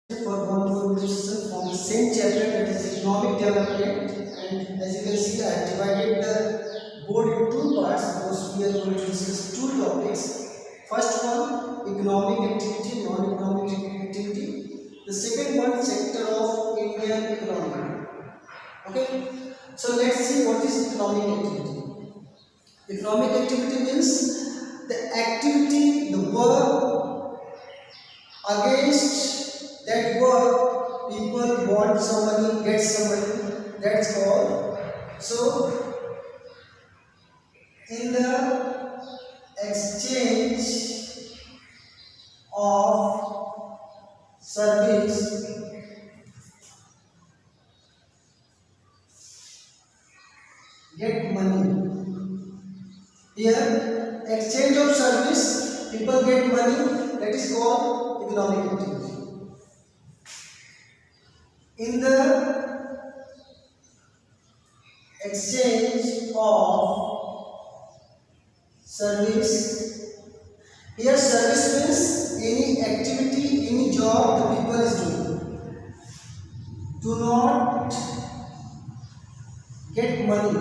For one more discussion from the same chapter, that is economic development. And as you can see, I have divided the board in two parts because we are going to discuss two topics. First one, economic activity, non-economic activity. The second one, sector of Indian economy. Okay, so let's see what is economic activity. Economic activity means the activity, the work against that work people want some money, get some money, that's all. So in the exchange of service, get money. Here exchange of service, people get money, that is called economic activity. In the exchange of service, here service means any activity, any job the people is doing, do not get money,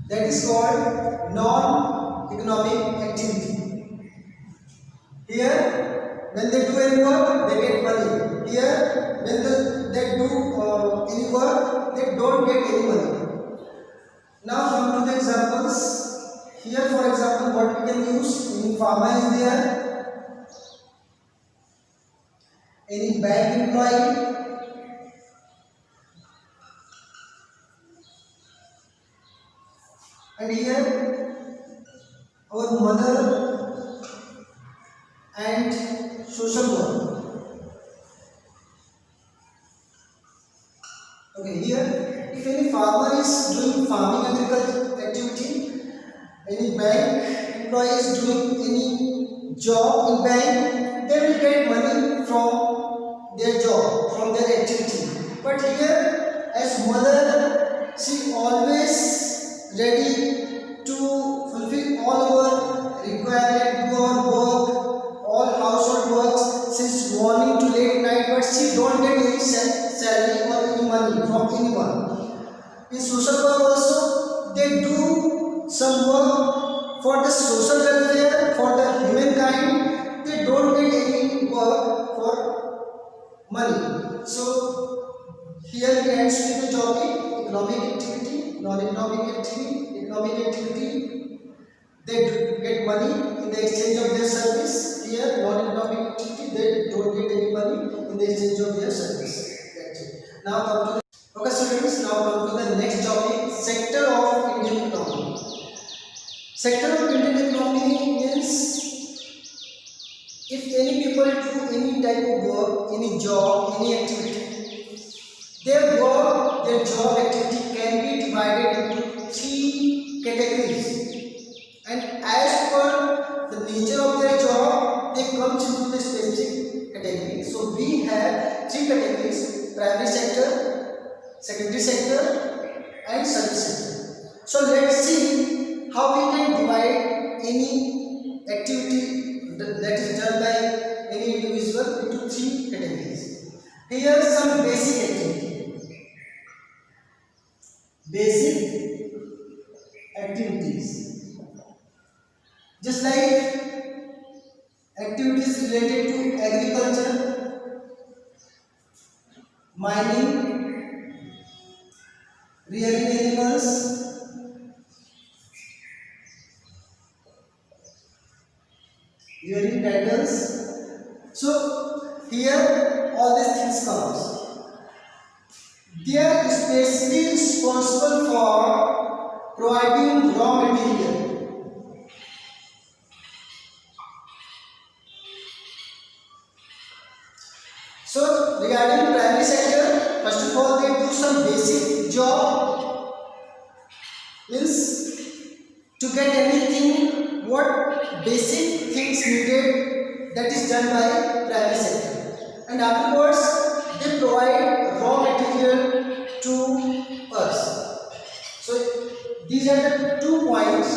that is called non-economic activity. Here when they do any work they get money, here when they do any work they don't get any money. Now come to the examples. Here for example, what we can use, any farmer is there, any bank employee, and here our mother and social work. Okay, here if any farmer is doing farming agriculture activity, any bank employee is doing any job in bank, they will get money from their job, from their activity. But here as mother, she always ready to fulfill all our requirement, do our work, all household works since morning to late night, but she don't get any salary or any money from anyone. In social work also, they do some work for the social welfare, for the humankind. They don't get any work for money. So here we end with the topic economic activity, non-economic activity. Economic activity, they get money in the exchange of their service. Here non-economic activity, they don't get any money in the exchange of their service. That's it. Now come to the, okay students, now come to the next topic, sector of Indian economy. Sector of Indian economy means if any people do any type of work, any job, any activity, their work, their job activity can be divided into three categories, and as per the nature of their job, they come into the specific category. So we have three categories: primary sector, secondary sector, and service sector. So let's see how we can divide any activity that is done by any individual into three categories. Here are some basic activity. Basic activities, just like activities related to agriculture, mining, rearing animals, rearing cattle. So here all these things comes. They are especially responsible for providing raw material. So regarding primary sector, first of all they do some basic job, means to get anything, what basic things needed, that is done by primary sector, and afterwards they provide raw material to us. So these are the 2 points,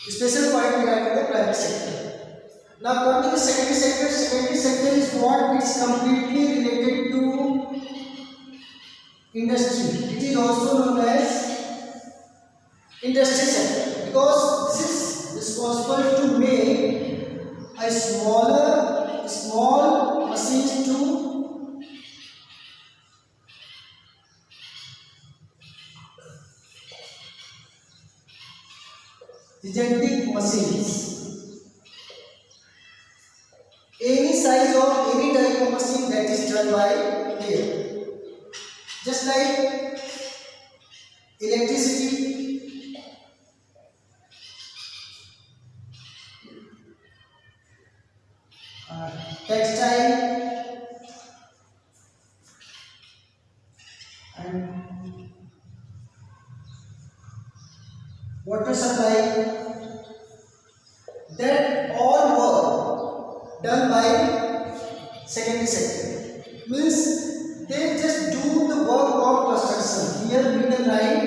special point regarding the primary sector. Now come to the secondary sector. Secondary sector completely related to industry. It is also known as industry sector because this is responsible to make a small machines to gigantic machines. Any size of any type of machine that is done by here. Just like electricity, textile, and water supply, that all work done by secondary sector. Means they just do the work of construction. Here we can write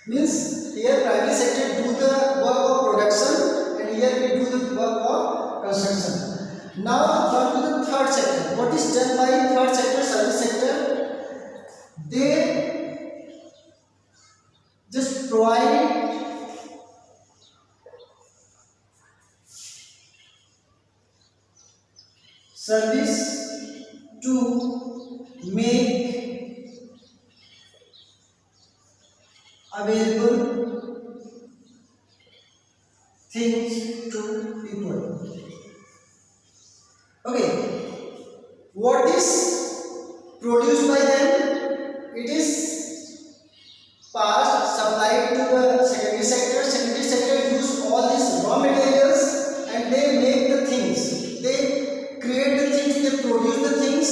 means here primary sector do the work of production and here we do the work of construction. Now come to the third sector. What is done by third sector, service sector? They just provide service to make available things to people. Okay, what is produced by them? It is passed, supplied to the secondary sector. Secondary sector use all these raw materials and they make the things. They create the things, they produce the things,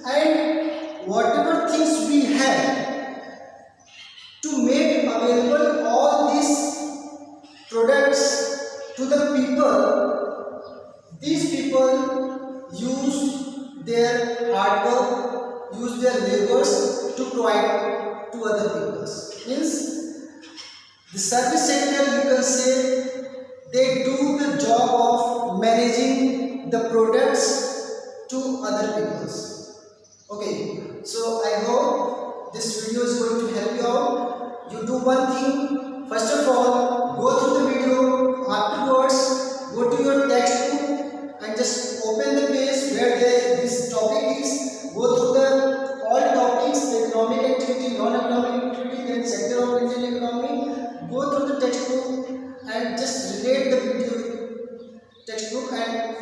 and whatever things we have to make available all these products to the people, these people use their hard work, use their labors to provide to other people. Means the service sector, you can say, they do the job of managing the products to other people. Okay, so I hope this video is going to help you out. You do one thing. First of all, go through the video. Afterwards, go to your textbook and just open the page where this topic is. Go through the all topics: the economic activity, non-economic activity, then sector of Indian economy. Go through the textbook and just relate the video textbook, and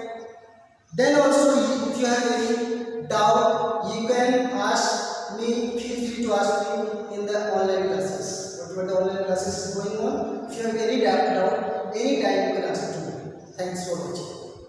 then also if you have any doubt, you can ask me. Feel free to ask me in the online classes. Whatever the online classes is going on, if you have any doubt, anytime you can ask to me. Thanks for watching.